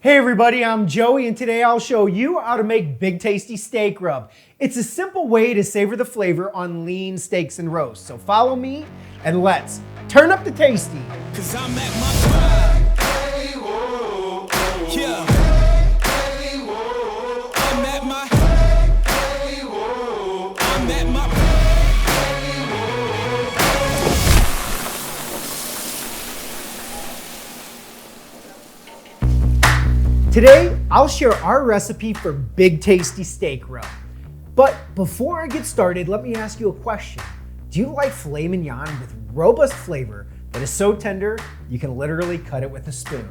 Hey everybody, I'm Joey and today I'll show you how to make Big Tasty Steak Rub. It's a simple way to savor the flavor on lean steaks and roasts. So follow me and let's turn up the tasty. Cause I'm at my prime. Hey, whoa, yeah. Hey, whoa. I'm at my hey, whoa. I'm at my Today, I'll share our recipe for Big Tasty Steak Rub. But before I get started, let me ask you a question. Do you like filet mignon with robust flavor that is so tender you can literally cut it with a spoon?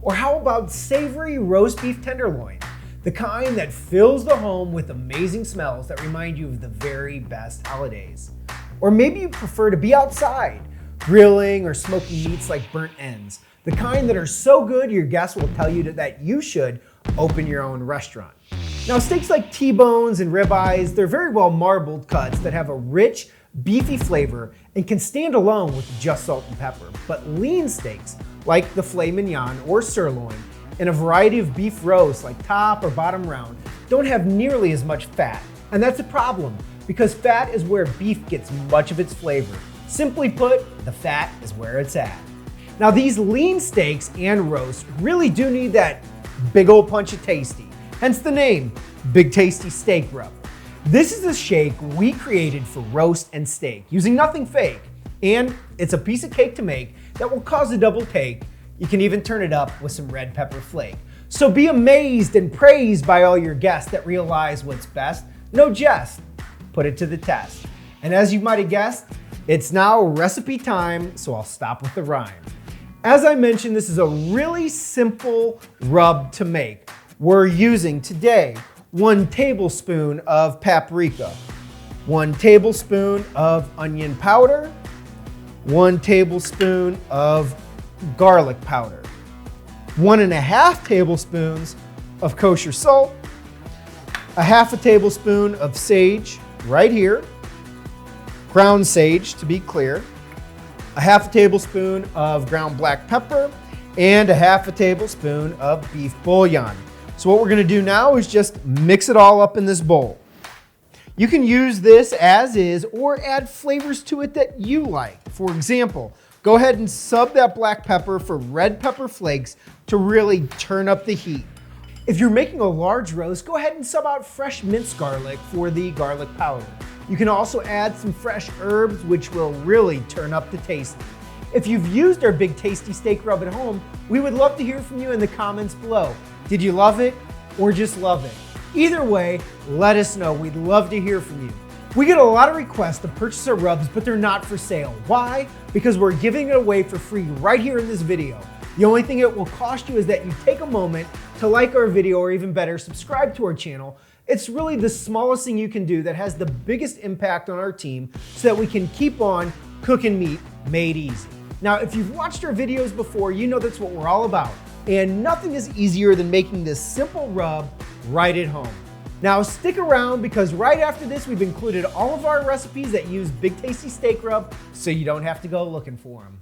Or how about savory roast beef tenderloin, the kind that fills the home with amazing smells that remind you of the very best holidays? Or maybe you prefer to be outside, grilling or smoking meats like burnt ends, the kind that are so good your guests will tell you that you should open your own restaurant. Now, steaks like T-bones and ribeyes, they're very well marbled cuts that have a rich, beefy flavor and can stand alone with just salt and pepper. But lean steaks, like the filet mignon or sirloin, and a variety of beef roasts like top or bottom round, don't have nearly as much fat. And that's a problem, because fat is where beef gets much of its flavor. Simply put, the fat is where it's at. Now, these lean steaks and roasts really do need that big old punch of tasty, hence the name, Big Tasty Steak Rub. This is a shake we created for roast and steak, using nothing fake, and it's a piece of cake to make that will cause a double take. You can even turn it up with some red pepper flake. So be amazed and praised by all your guests that realize what's best. No jest, put it to the test. And as you might have guessed, it's now recipe time, so I'll stop with the rhyme. As I mentioned, this is a really simple rub to make. We're using today 1 tablespoon of paprika, 1 tablespoon of onion powder, 1 tablespoon of garlic powder, 1.5 tablespoons of kosher salt, 1/2 tablespoon of sage right here, ground sage to be clear, 1/2 tablespoon of ground black pepper, and 1/2 tablespoon of beef bouillon. So what we're gonna do now is just mix it all up in this bowl. You can use this as is or add flavors to it that you like. For example, go ahead and sub that black pepper for red pepper flakes to really turn up the heat. If you're making a large roast, go ahead and sub out fresh minced garlic for the garlic powder. You can also add some fresh herbs, which will really turn up the taste. If you've used our Big Tasty Steak Rub at home, we would love to hear from you in the comments below. Did you love it or just love it? Either way, let us know. We'd love to hear from you. We get a lot of requests to purchase our rubs, but they're not for sale. Why? Because we're giving it away for free right here in this video. The only thing it will cost you is that you take a moment to like our video, or even better, subscribe to our channel. It's really the smallest thing you can do that has the biggest impact on our team so that we can keep on cooking meat made easy. Now, if you've watched our videos before, you know that's what we're all about. And nothing is easier than making this simple rub right at home. Now stick around, because right after this, we've included all of our recipes that use Big Tasty Steak Rub, so you don't have to go looking for them.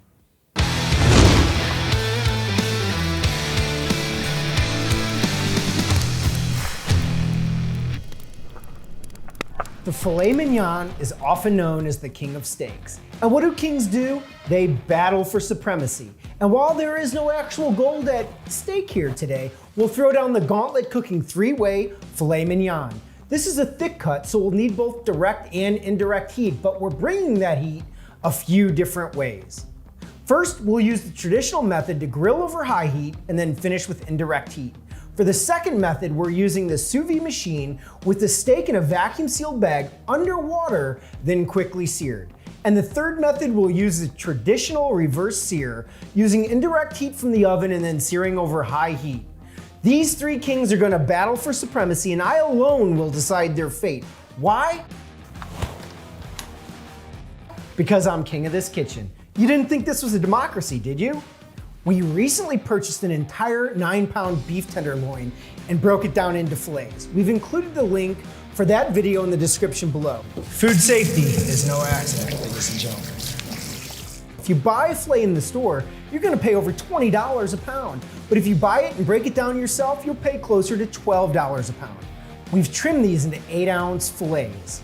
The filet mignon is often known as the king of steaks. And what do kings do? They battle for supremacy. And while there is no actual gold at stake here today, we'll throw down the gauntlet cooking 3-way filet mignon. This is a thick cut, so we'll need both direct and indirect heat, but we're bringing that heat a few different ways. First, we'll use the traditional method to grill over high heat and then finish with indirect heat. For the second method, we're using the sous vide machine with the steak in a vacuum sealed bag underwater, then quickly seared. And the third method, we'll use the traditional reverse sear, using indirect heat from the oven and then searing over high heat. These 3 kings are gonna battle for supremacy, and I alone will decide their fate. Why? Because I'm king of this kitchen. You didn't think this was a democracy, did you? We recently purchased an entire 9-pound beef tenderloin and broke it down into fillets. We've included the link for that video in the description below. Food safety is no accident, ladies and gentlemen. If you buy a fillet in the store, you're gonna pay over $20 a pound. but if you buy it and break it down yourself, you'll pay closer to $12 a pound. We've trimmed these into 8-ounce fillets.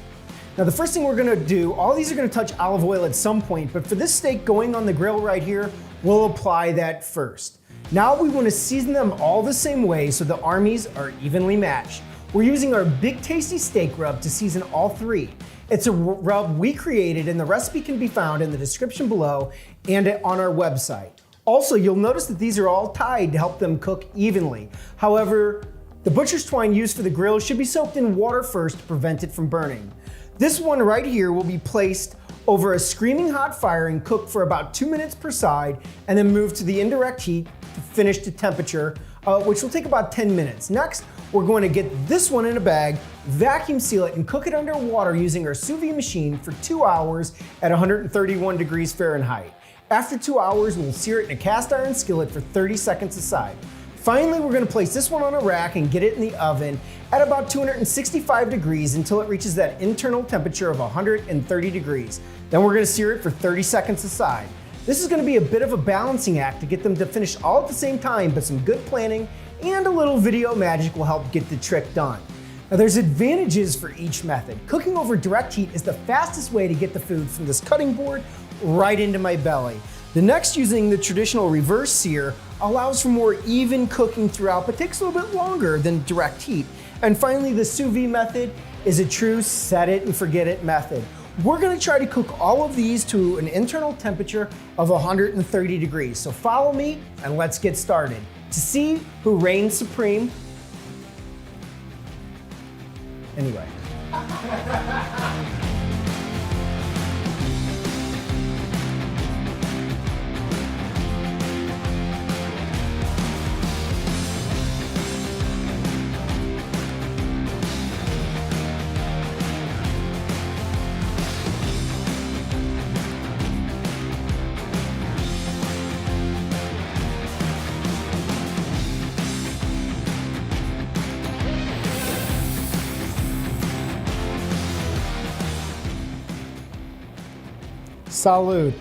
Now the first thing we're gonna do, all these are gonna touch olive oil at some point, but for this steak going on the grill right here, we'll apply that first. Now we wanna season them all the same way so the armies are evenly matched. We're using our Big Tasty Steak Rub to season all three. It's a rub we created and the recipe can be found in the description below and on our website. Also, you'll notice that these are all tied to help them cook evenly. However, the butcher's twine used for the grill should be soaked in water first to prevent it from burning. This one right here will be placed over a screaming hot fire and cooked for about 2 minutes per side and then moved to the indirect heat to finish to temperature, which will take about 10 minutes. Next, we're going to get this one in a bag, vacuum seal it and cook it under water using our sous vide machine for 2 hours at 131 degrees Fahrenheit. After 2 hours, we'll sear it in a cast iron skillet for 30 seconds aside. Finally, we're gonna place this one on a rack and get it in the oven at about 265 degrees until it reaches that internal temperature of 130 degrees. Then we're gonna sear it for 30 seconds aside. This is gonna be a bit of a balancing act to get them to finish all at the same time, but some good planning and a little video magic will help get the trick done. Now there's advantages for each method. Cooking over direct heat is the fastest way to get the food from this cutting board right into my belly. The next, using the traditional reverse sear, allows for more even cooking throughout, but takes a little bit longer than direct heat. And finally, the sous vide method is a true set it and forget it method. We're gonna try to cook all of these to an internal temperature of 130 degrees. So follow me and let's get started. To see who reigns supreme. Anyway. Salud.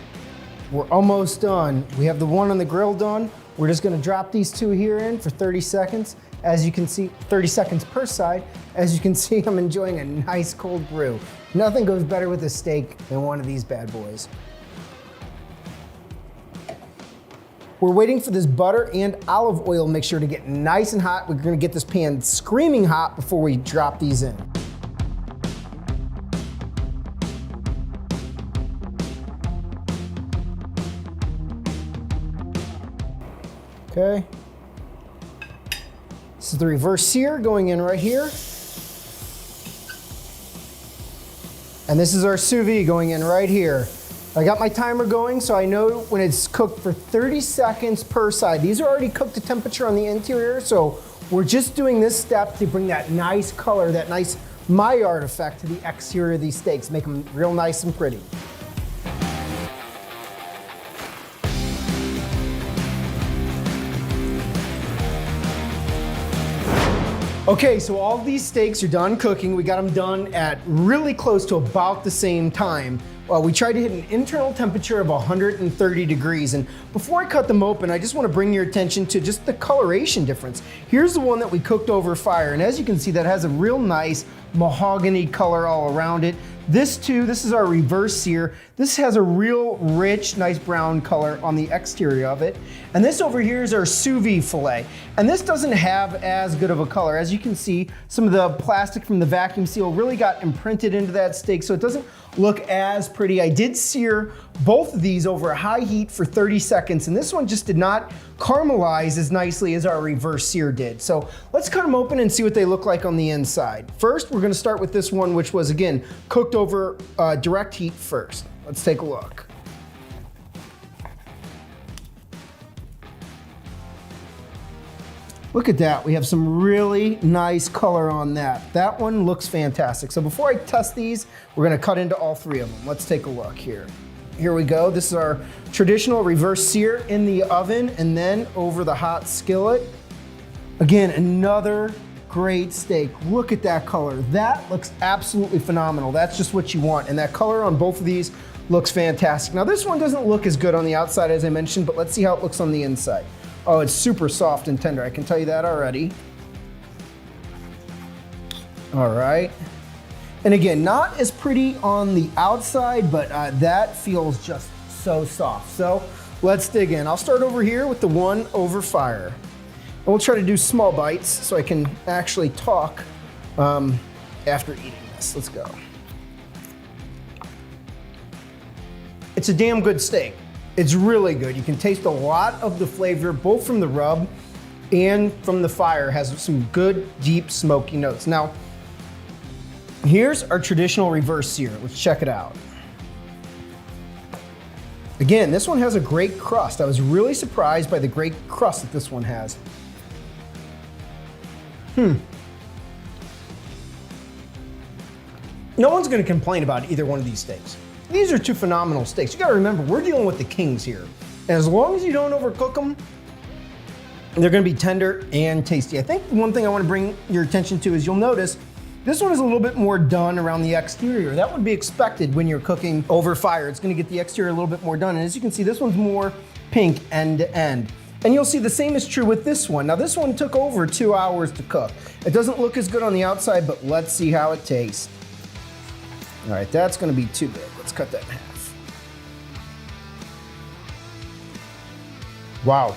We're almost done. We have the one on the grill done. We're just gonna drop these two here in for 30 seconds. As you can see, 30 seconds per side. As you can see, I'm enjoying a nice cold brew. Nothing goes better with a steak than one of these bad boys. We're waiting for this butter and olive oil mixture to get nice and hot. We're gonna get this pan screaming hot before we drop these in. Okay. This is the reverse sear going in right here. And this is our sous vide going in right here. I got my timer going so I know when it's cooked for 30 seconds per side. These are already cooked to temperature on the interior, so we're just doing this step to bring that nice color, that nice Maillard effect to the exterior of these steaks, make them real nice and pretty. Okay, so all of these steaks are done cooking. We got them done at really close to about the same time. We tried to hit an internal temperature of 130 degrees. And before I cut them open, I just want to bring your attention to just the coloration difference. Here's the one that we cooked over fire. And as you can see, that has a real nice mahogany color all around it. This too, this is our reverse sear. This has a real rich, nice brown color on the exterior of it. And this over here is our sous vide filet. And this doesn't have as good of a color. As you can see, some of the plastic from the vacuum seal really got imprinted into that steak, so it doesn't look as pretty. I did sear both of these over a high heat for 30 seconds, and this one just did not caramelize as nicely as our reverse sear did. So let's cut them open and see what they look like on the inside. First, we're gonna start with this one, which was, again, cooked over direct heat first. Let's take a look. Look at that, we have some really nice color on that. That one looks fantastic. So before I test these, we're gonna cut into all three of them. Let's take a look here. Here we go, this is our traditional reverse sear in the oven and then over the hot skillet. Again, another great steak. Look at that color. That looks absolutely phenomenal. That's just what you want. And that color on both of these looks fantastic. Now this one doesn't look as good on the outside as I mentioned, but let's see how it looks on the inside. Oh, it's super soft and tender. I can tell you that already. All right. And again, not as pretty on the outside, but that feels just so soft. So let's dig in. I'll start over here with the one over fire. And we'll try to do small bites so I can actually talk after eating this. Let's go. It's a damn good steak. It's really good. You can taste a lot of the flavor, both from the rub and from the fire. It has some good, deep, smoky notes. Now, here's our traditional reverse sear. Let's check it out. Again, this one has a great crust. I was really surprised by the great crust that this one has. No one's gonna complain about either one of these steaks. These are two phenomenal steaks. You gotta remember, we're dealing with the kings here. And as long as you don't overcook them, they're gonna be tender and tasty. I think one thing I wanna bring your attention to is you'll notice this one is a little bit more done around the exterior. That would be expected when you're cooking over fire. It's gonna get the exterior a little bit more done. And as you can see, this one's more pink end to end. And you'll see the same is true with this one. Now this one took over 2 hours to cook. It doesn't look as good on the outside, but let's see how it tastes. All right, that's gonna be too big. Let's cut that in half. Wow.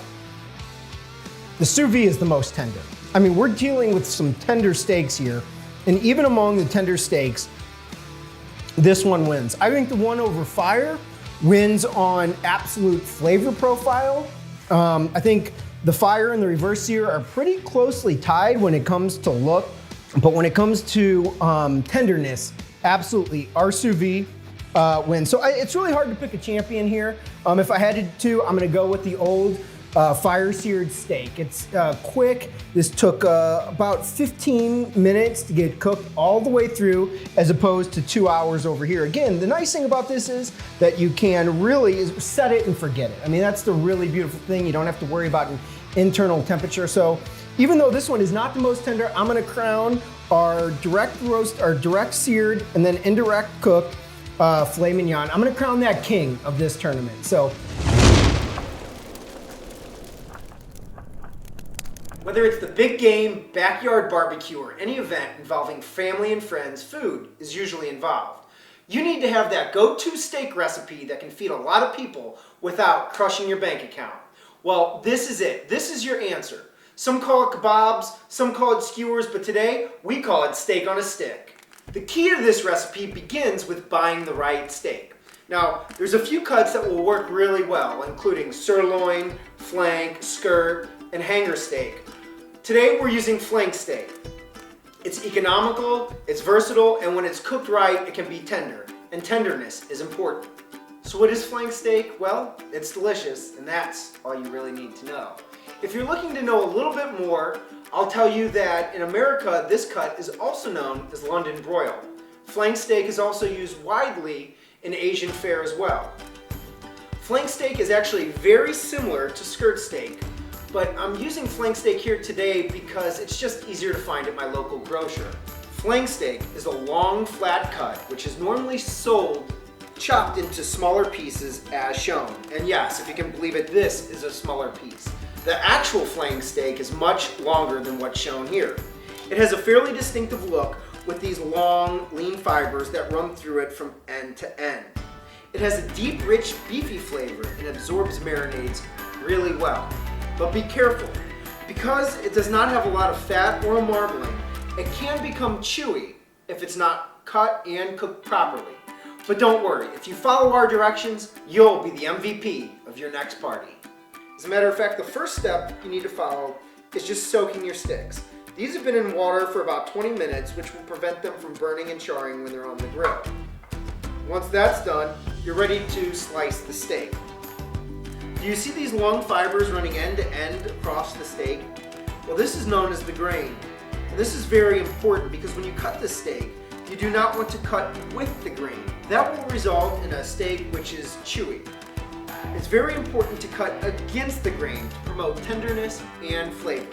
The sous vide is the most tender. I mean, we're dealing with some tender steaks here, and even among the tender steaks, this one wins. I think the one over fire wins on absolute flavor profile. I think the fire and the reverse sear are pretty closely tied when it comes to look, but when it comes to tenderness, absolutely, our sous vide wins. So it's really hard to pick a champion here. If I had to, I'm gonna go with the old fire seared steak. It's quick. This took about 15 minutes to get cooked all the way through, as opposed to 2 hours over here. Again, the nice thing about this is that you can really set it and forget it. I mean, that's the really beautiful thing. You don't have to worry about an internal temperature. So even though this one is not the most tender, I'm gonna crown our direct roast, our direct seared, and then indirect cooked filet mignon. I'm gonna crown that king of this tournament. So, whether it's the big game, backyard barbecue, or any event involving family and friends, food is usually involved. You need to have that go-to steak recipe that can feed a lot of people without crushing your bank account. Well, this is it. This is your answer. Some call it kebabs, some call it skewers, but today we call it steak on a stick. The key to this recipe begins with buying the right steak. Now, there's a few cuts that will work really well, including sirloin, flank, skirt, and hanger steak. Today we're using flank steak. It's economical, it's versatile, and when it's cooked right, it can be tender. And tenderness is important. So what is flank steak? Well, it's delicious, and that's all you really need to know. If you're looking to know a little bit more, I'll tell you that in America, this cut is also known as London broil. Flank steak is also used widely in Asian fare as well. Flank steak is actually very similar to skirt steak, but I'm using flank steak here today because it's just easier to find at my local grocer. Flank steak is a long, flat cut, which is normally sold chopped into smaller pieces as shown. And yes, if you can believe it, this is a smaller piece. The actual flank steak is much longer than what's shown here. It has a fairly distinctive look with these long, lean fibers that run through it from end to end. It has a deep, rich, beefy flavor and absorbs marinades really well. But be careful, because it does not have a lot of fat or marbling, it can become chewy if it's not cut and cooked properly. But don't worry, if you follow our directions, you'll be the MVP of your next party. As a matter of fact, the first step you need to follow is just soaking your sticks. These have been in water for about 20 minutes, which will prevent them from burning and charring when they're on the grill. Once that's done, you're ready to slice the steak. Do you see these long fibers running end to end across the steak? Well, this is known as the grain. And this is very important because when you cut the steak, you do not want to cut with the grain. That will result in a steak which is chewy. It's very important to cut against the grain to promote tenderness and flavor.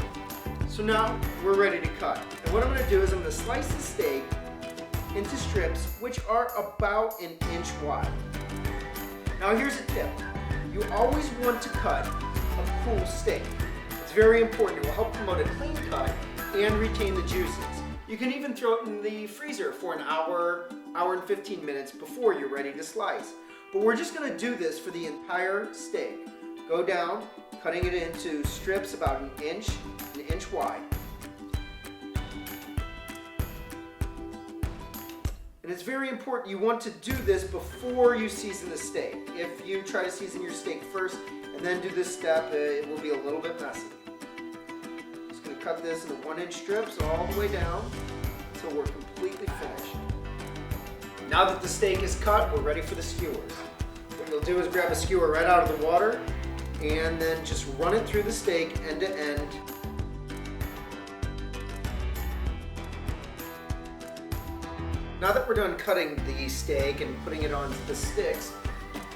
So now we're ready to cut. And what I'm going to do is I'm going to slice the steak into strips which are about 1 inch wide. Now here's a tip. You always want to cut cool steak. It's very important. It will help promote a clean cut and retain the juices. You can even throw it in the freezer for an hour and 15 minutes before you're ready to slice. But we're just gonna do this for the entire steak. Go down, cutting it into strips about an inch wide. And it's very important, you want to do this before you season the steak. If you try to season your steak first and then do this step, it will be a little bit messy. Just gonna cut this into 1-inch strips all the way down until we're completely finished. Now that the steak is cut, we're ready for the skewers. What you'll do is grab a skewer right out of the water and then just run it through the steak end to end. Now that we're done cutting the steak and putting it on the sticks,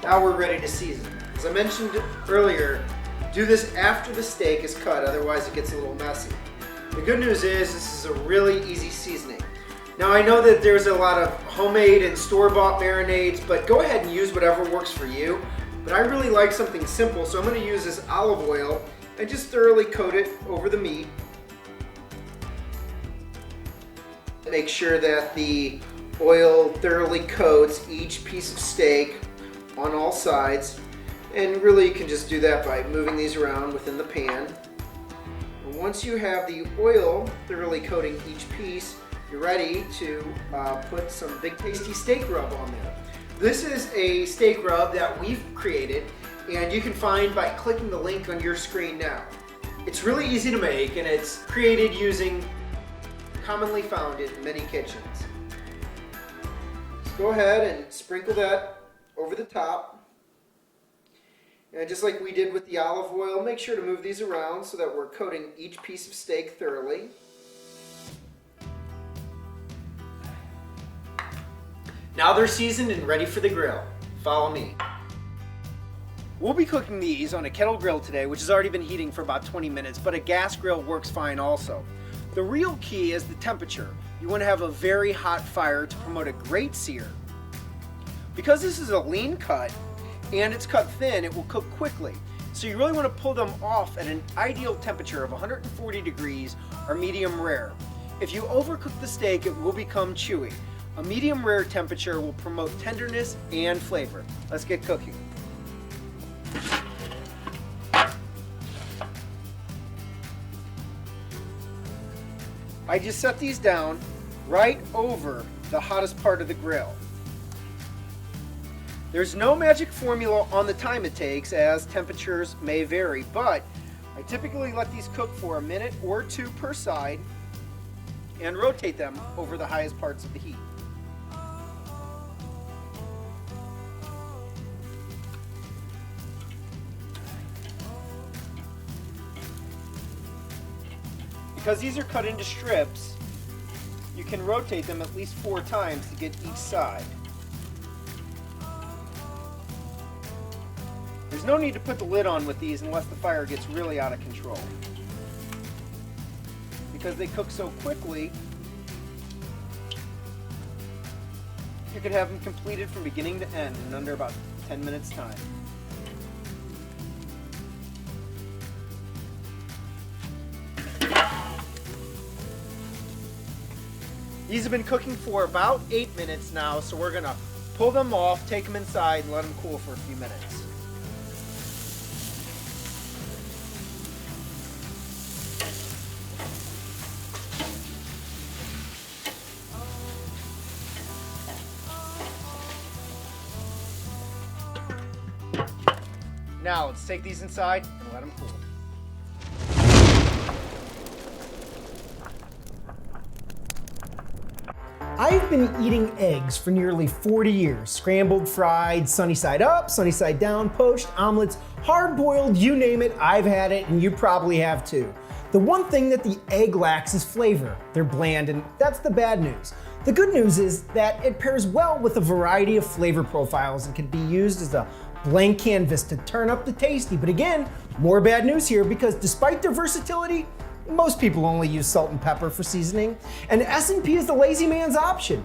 now we're ready to season. As I mentioned earlier, do this after the steak is cut, otherwise it gets a little messy. The good news is this is a really easy seasoning. Now I know that there's a lot of homemade and store-bought marinades, but go ahead and use whatever works for you. But I really like something simple, so I'm going to use this olive oil and just thoroughly coat it over the meat. Make sure that the oil thoroughly coats each piece of steak on all sides, and really you can just do that by moving these around within the pan. And once you have the oil thoroughly coating each piece, you're ready to put some Big Tasty steak rub on there. This is a steak rub that we've created and you can find by clicking the link on your screen now. It's really easy to make and it's created using commonly found in many kitchens. Go ahead and sprinkle that over the top. And just like we did with the olive oil, make sure to move these around so that we're coating each piece of steak thoroughly. Now they're seasoned and ready for the grill. Follow me. We'll be cooking these on a kettle grill today, which has already been heating for about 20 minutes, but a gas grill works fine also. The real key is the temperature. You want to have a very hot fire to promote a great sear. Because this is a lean cut and it's cut thin, it will cook quickly. So you really want to pull them off at an ideal temperature of 140 degrees or medium rare. If you overcook the steak, it will become chewy. A medium rare temperature will promote tenderness and flavor. Let's get cooking. I just set these down right over the hottest part of the grill. There's no magic formula on the time it takes, as temperatures may vary, but I typically let these cook for a minute or two per side and rotate them over the highest parts of the heat. Because these are cut into strips, you can rotate them at least 4 times to get each side. There's no need to put the lid on with these unless the fire gets really out of control. Because they cook so quickly, you could have them completed from beginning to end in under about 10 minutes time. These have been cooking for about 8 minutes now, so we're gonna pull them off, take them inside, and let them cool for a few minutes. Now let's take these inside and let them cool. I've been eating eggs for nearly 40 years. Scrambled, fried, sunny side up, sunny side down, poached, omelets, hard boiled, you name it, I've had it and you probably have too. The one thing that the egg lacks is flavor. They're bland and that's the bad news. The good news is that it pairs well with a variety of flavor profiles and can be used as a blank canvas to turn up the tasty. But again, more bad news here because despite their versatility, most people only use salt and pepper for seasoning, and S&P is the lazy man's option.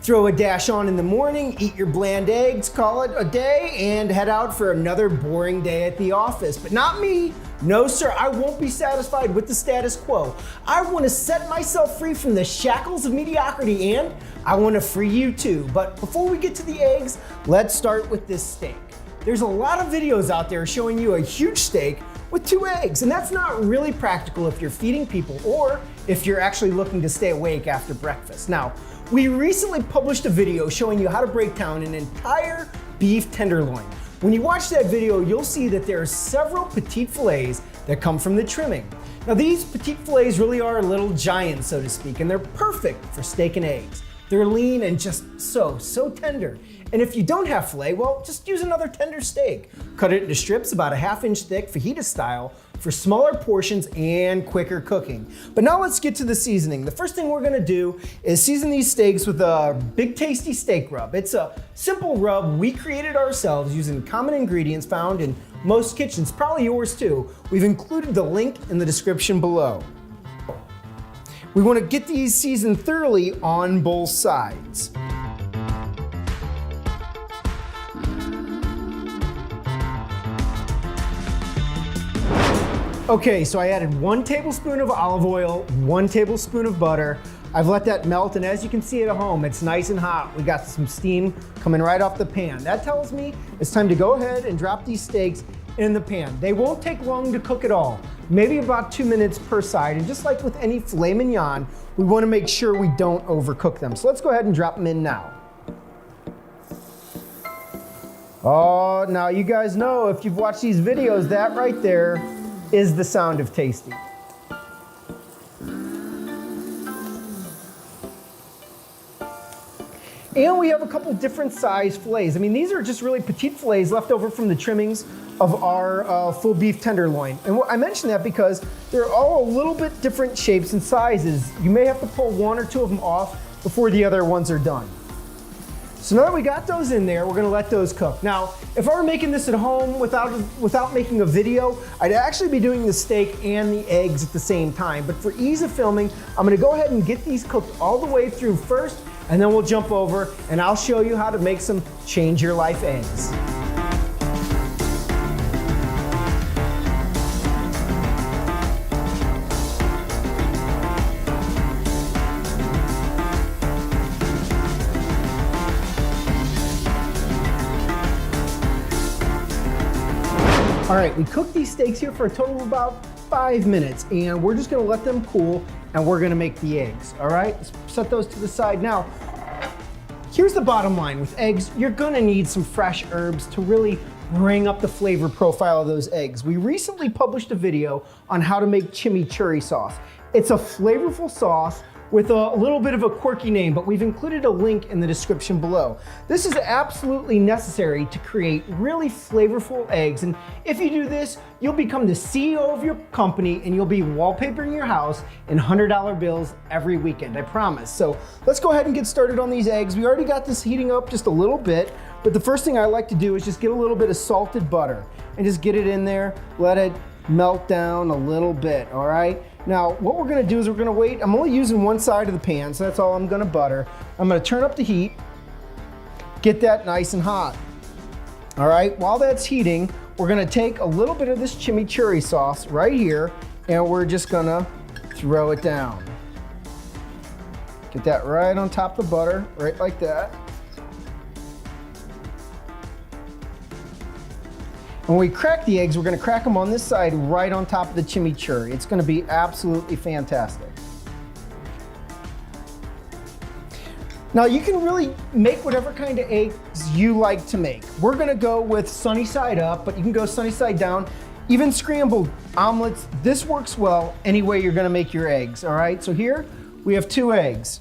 Throw a dash on in the morning, eat your bland eggs, call it a day, and head out for another boring day at the office. But not me. No, sir, I won't be satisfied with the status quo. I want to set myself free from the shackles of mediocrity, and I want to free you too. But before we get to the eggs, let's start with this steak. There's a lot of videos out there showing you a huge steak with 2 eggs, and that's not really practical if you're feeding people or if you're actually looking to stay awake after breakfast. Now, we recently published a video showing you how to break down an entire beef tenderloin. When you watch that video, you'll see that there are several petite fillets that come from the trimming. Now, these petite fillets really are little giants, so to speak, and they're perfect for steak and eggs. They're lean and just so tender. And if you don't have filet, well, just use another tender steak. Cut it into strips about a 1/2 inch thick, fajita style, for smaller portions and quicker cooking. But now let's get to the seasoning. The first thing we're gonna do is season these steaks with a Big Tasty steak rub. It's a simple rub we created ourselves using common ingredients found in most kitchens, probably yours too. We've included the link in the description below. We wanna get these seasoned thoroughly on both sides. Okay, so I added 1 tablespoon of olive oil, 1 tablespoon of butter. I've let that melt, and as you can see at home, it's nice and hot. We got some steam coming right off the pan. That tells me it's time to go ahead and drop these steaks in the pan. They won't take long to cook at all, maybe about 2 minutes per side. And just like with any filet mignon, we wanna make sure we don't overcook them. So let's go ahead and drop them in now. Oh, now you guys know, if you've watched these videos, that right there is the sound of tasty. And we have a couple different size fillets. I mean, these are just really petite fillets left over from the trimmings of our full beef tenderloin. And I mention that because they're all a little bit different shapes and sizes. You may have to pull 1 or 2 of them off before the other ones are done. So now that we got those in there, we're gonna let those cook. Now, if I were making this at home without making a video, I'd actually be doing the steak and the eggs at the same time. But for ease of filming, I'm gonna go ahead and get these cooked all the way through first, and then we'll jump over and I'll show you how to make some change your life eggs. All right, we cooked these steaks here for a total of about 5 minutes, and we're just gonna let them cool, and we're gonna make the eggs, all right? Let's set those to the side. Now, here's the bottom line. With eggs, you're gonna need some fresh herbs to really bring up the flavor profile of those eggs. We recently published a video on how to make chimichurri sauce. It's a flavorful sauce with a little bit of a quirky name, but we've included a link in the description below. This is absolutely necessary to create really flavorful eggs. And if you do this, you'll become the CEO of your company and you'll be wallpapering your house in $100 bills every weekend, I promise. So let's go ahead and get started on these eggs. We already got this heating up just a little bit, but the first thing I like to do is just get a little bit of salted butter and just get it in there, let it melt down a little bit, all right? Now, what we're gonna do is we're gonna wait. I'm only using 1 side of the pan, so that's all I'm gonna butter. I'm gonna turn up the heat, get that nice and hot. All right, while that's heating, we're gonna take a little bit of this chimichurri sauce right here, and we're just gonna throw it down. Get that right on top of the butter, right like that. When we crack the eggs, we're gonna crack them on this side right on top of the chimichurri. It's gonna be absolutely fantastic. Now you can really make whatever kind of eggs you like to make. We're gonna go with sunny side up, but you can go sunny side down. Even scrambled omelets, this works well any way you're gonna make your eggs, all right? So here we have 2 eggs.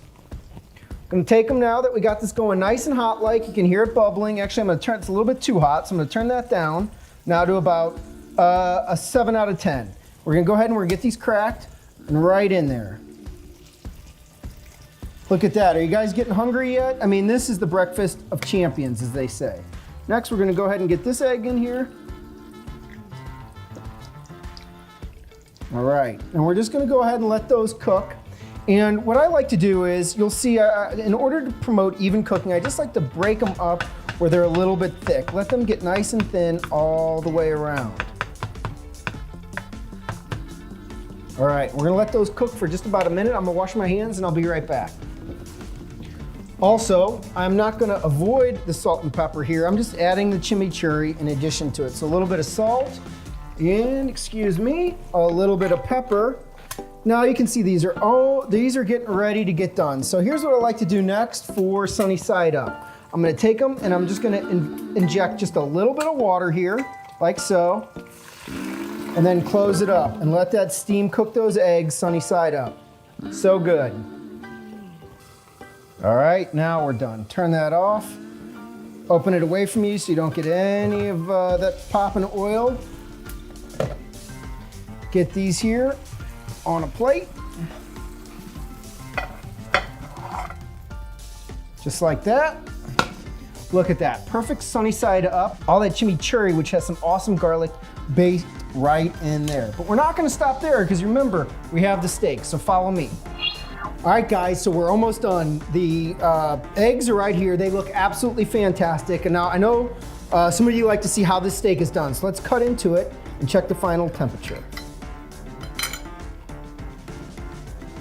I'm gonna take them now that we got this going nice and hot like. You can hear it bubbling. Actually, I'm gonna turn, it's a little bit too hot, so I'm gonna turn that down. Now to about a 7 out of 10. We're gonna go ahead and we're gonna get these cracked and right in there. Look at that, are you guys getting hungry yet? I mean, this is the breakfast of champions, as they say. Next, we're gonna go ahead and get this egg in here. All right, and we're just gonna go ahead and let those cook. And what I like to do is, you'll see, in order to promote even cooking, I just like to break them up where they're a little bit thick. Let them get nice and thin all the way around. All right, we're gonna let those cook for just about a minute. I'm gonna wash my hands and I'll be right back. Also, I'm not gonna avoid the salt and pepper here. I'm just adding the chimichurri in addition to it. So a little bit of salt and, excuse me, a little bit of pepper. Now you can see these are getting ready to get done. So here's what I like to do next for sunny side up. I'm gonna take them and I'm just gonna inject just a little bit of water here, like so, and then close it up and let that steam cook those eggs sunny side up. So good. All right, now we're done. Turn that off. Open it away from you so you don't get any of that popping oil. Get these here on a plate. Just like that. Look at that, perfect sunny side up. All that chimichurri, which has some awesome garlic, baked right in there. But we're not gonna stop there because remember, we have the steak, so follow me. All right guys, so we're almost done. The eggs are right here. They look absolutely fantastic. And now I know some of you like to see how this steak is done. So let's cut into it and check the final temperature.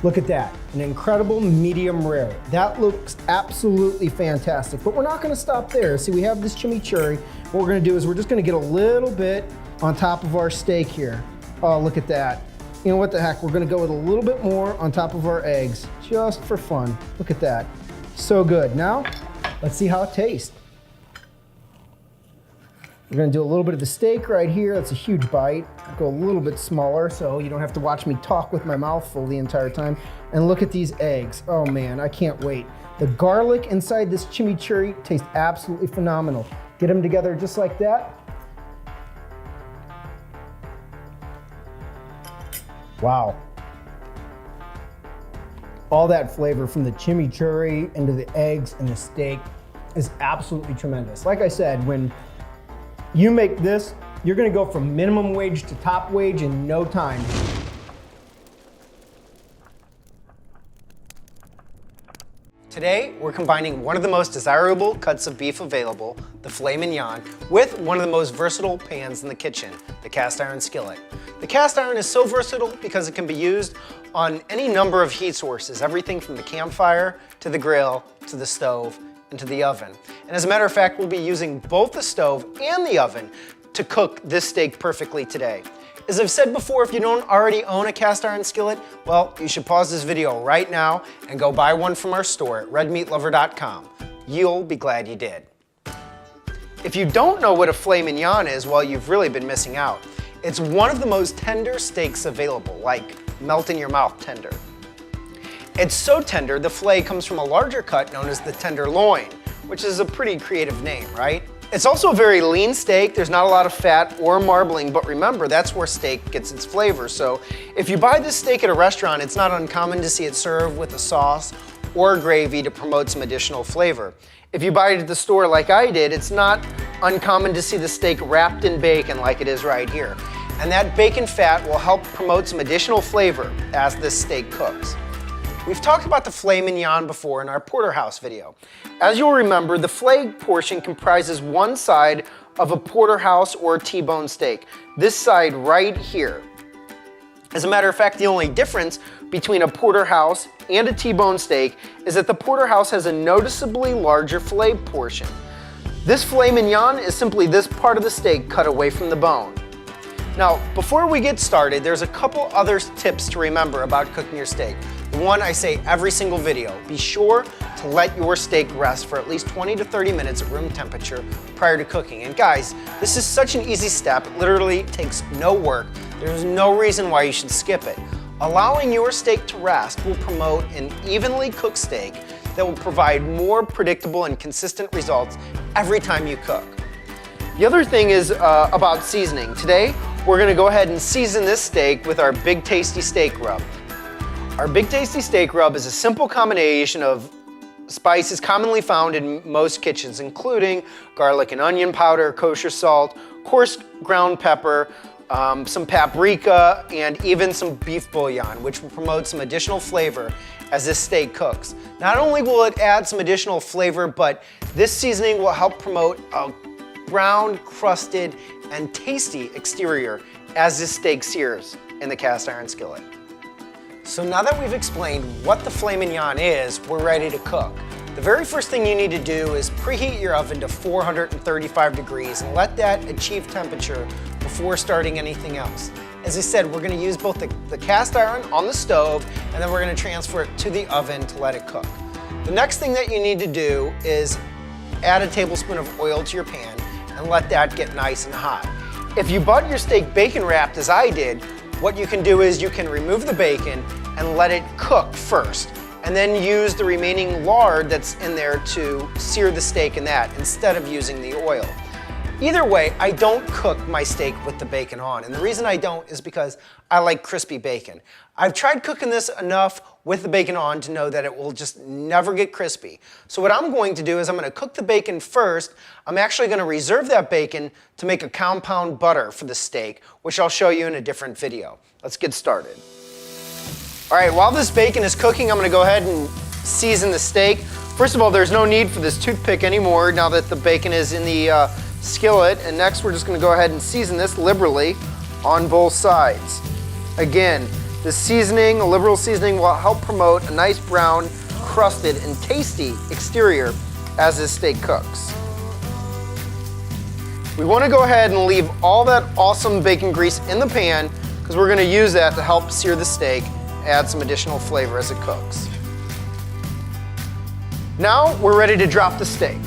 Look at that, an incredible medium rare. That looks absolutely fantastic, but we're not gonna stop there. See, we have this chimichurri. What we're gonna do is we're just gonna get a little bit on top of our steak here. Oh, look at that. You know what the heck, we're gonna go with a little bit more on top of our eggs, just for fun. Look at that, so good. Now, let's see how it tastes. We're gonna do a little bit of the steak right here. That's a huge bite. Go a little bit smaller so you don't have to watch me talk with my mouth full the entire time. And look at these eggs. Oh man, I can't wait. The garlic inside this chimichurri tastes absolutely phenomenal. Get them together just like that. Wow. All that flavor from the chimichurri into the eggs and the steak is absolutely tremendous. Like I said, when you make this, you're gonna go from minimum wage to top wage in no time. Today, we're combining one of the most desirable cuts of beef available, the filet mignon, with one of the most versatile pans in the kitchen, the cast iron skillet. The cast iron is so versatile because it can be used on any number of heat sources, everything from the campfire to the grill to the stove into the oven. And as a matter of fact, we'll be using both the stove and the oven to cook this steak perfectly today. As I've said before, if you don't already own a cast iron skillet, well, you should pause this video right now and go buy one from our store at redmeatlover.com. You'll be glad you did. If you don't know what a filet mignon is, well, you've really been missing out. It's one of the most tender steaks available, like melt in your mouth tender. It's so tender, the filet comes from a larger cut known as the tenderloin, which is a pretty creative name, right? It's also a very lean steak. There's not a lot of fat or marbling, but remember, that's where steak gets its flavor. So if you buy this steak at a restaurant, it's not uncommon to see it served with a sauce or gravy to promote some additional flavor. If you buy it at the store like I did, it's not uncommon to see the steak wrapped in bacon like it is right here. And that bacon fat will help promote some additional flavor as this steak cooks. We've talked about the filet mignon before in our porterhouse video. As you'll remember, the filet portion comprises one side of a porterhouse or a T-bone steak. This side right here. As a matter of fact, the only difference between a porterhouse and a T-bone steak is that the porterhouse has a noticeably larger filet portion. This filet mignon is simply this part of the steak cut away from the bone. Now, before we get started, there's a couple other tips to remember about cooking your steak. The one I say every single video, be sure to let your steak rest for at least 20 to 30 minutes at room temperature prior to cooking. And guys, this is such an easy step, it literally takes no work. There's no reason why you should skip it. Allowing your steak to rest will promote an evenly cooked steak that will provide more predictable and consistent results every time you cook. The other thing is about seasoning. Today, we're gonna go ahead and season this steak with our Big Tasty Steak Rub. Our Big Tasty Steak Rub is a simple combination of spices commonly found in most kitchens, including garlic and onion powder, kosher salt, coarse ground pepper, some paprika, and even some beef bouillon, which will promote some additional flavor as this steak cooks. Not only will it add some additional flavor, but this seasoning will help promote a brown, crusted, and tasty exterior as this steak sears in the cast iron skillet. So now that we've explained what the filet mignon is, we're ready to cook. The very first thing you need to do is preheat your oven to 435 degrees and let that achieve temperature before starting anything else. As I said, we're gonna use both the cast iron on the stove, and then we're gonna transfer it to the oven to let it cook. The next thing that you need to do is add a tablespoon of oil to your pan and let that get nice and hot. If you bought your steak bacon wrapped as I did, what you can do is you can remove the bacon and let it cook first, and then use the remaining lard that's in there to sear the steak in that instead of using the oil. Either way, I don't cook my steak with the bacon on, and the reason I don't is because I like crispy bacon. I've tried cooking this enough with the bacon on to know that it will just never get crispy. So what I'm going to do is I'm going to cook the bacon first. I'm actually going to reserve that bacon to make a compound butter for the steak, which I'll show you in a different video. Let's get started. All right, while this bacon is cooking, I'm going to go ahead and season the steak. First of all, there's no need for this toothpick anymore now that the bacon is in the skillet. And next, we're just going to go ahead and season this liberally on both sides. Again, the seasoning, a liberal seasoning, will help promote a nice brown, crusted, and tasty exterior as this steak cooks. We want to go ahead and leave all that awesome bacon grease in the pan because we're going to use that to help sear the steak, add some additional flavor as it cooks. Now we're ready to drop the steak.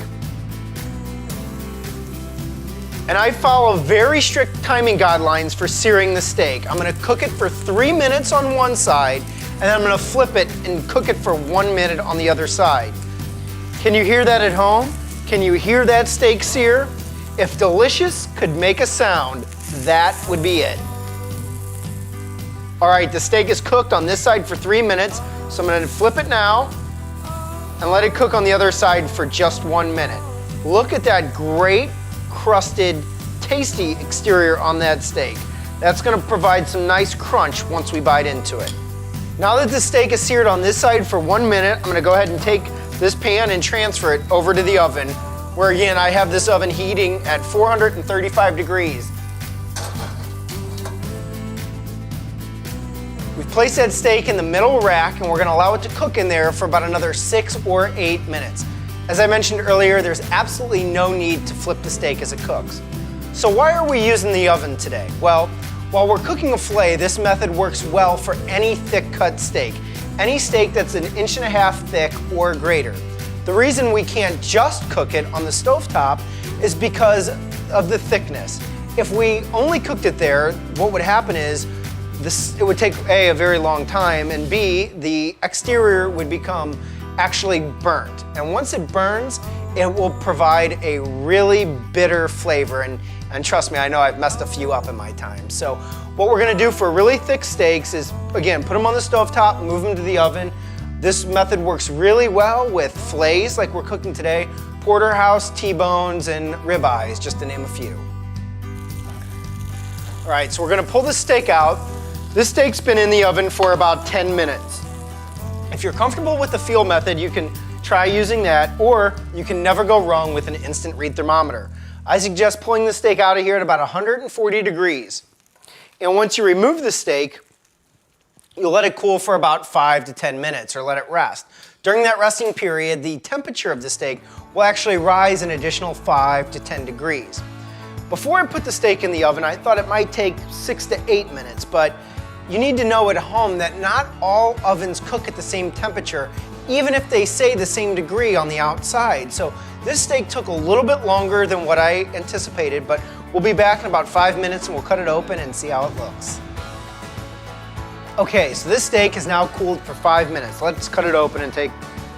And I follow very strict timing guidelines for searing the steak. I'm gonna cook it for 3 minutes on one side, and then I'm gonna flip it and cook it for 1 minute on the other side. Can you hear that at home? Can you hear that steak sear? If delicious could make a sound, that would be it. All right, the steak is cooked on this side for 3 minutes, so I'm gonna flip it now and let it cook on the other side for just 1 minute. Look at that great, crusted, tasty exterior on that steak. That's gonna provide some nice crunch once we bite into it. Now that the steak is seared on this side for 1 minute, I'm gonna go ahead and take this pan and transfer it over to the oven, where again, I have this oven heating at 435 degrees. We've placed that steak in the middle rack, and we're gonna allow it to cook in there for about another 6 or 8 minutes. As I mentioned earlier, there's absolutely no need to flip the steak as it cooks. So why are we using the oven today? Well, while we're cooking a filet, this method works well for any thick cut steak, any steak that's 1.5 inches thick or greater. The reason we can't just cook it on the stovetop is because of the thickness. If we only cooked it there, what would happen is it would take A, a very long time, and B, the exterior would become actually burnt. And once it burns, it will provide a really bitter flavor. And trust me, I know I've messed a few up in my time. So what we're gonna do for really thick steaks is, again, put them on the stovetop, move them to the oven. This method works really well with fillets like we're cooking today, porterhouse, T-bones, and ribeyes, just to name a few. All right, so we're gonna pull this steak out. This steak's been in the oven for about 10 minutes. If you're comfortable with the feel method, you can try using that, or you can never go wrong with an instant read thermometer. I suggest pulling the steak out of here at about 140 degrees. And once you remove the steak, you'll let it cool for about 5 to 10 minutes, or let it rest. During that resting period, the temperature of the steak will actually rise an additional 5 to 10 degrees. Before I put the steak in the oven, I thought it might take 6 to 8 minutes, but you need to know at home that not all ovens cook at the same temperature, even if they say the same degree on the outside. So this steak took a little bit longer than what I anticipated, but we'll be back in about 5 minutes and we'll cut it open and see how it looks. Okay, so this steak is now cooled for 5 minutes. Let's cut it open and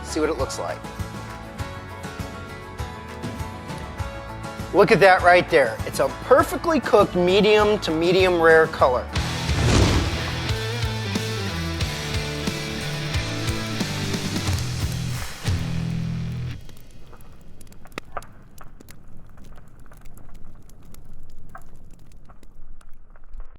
see what it looks like. Look at that right there. It's a perfectly cooked medium to medium rare color.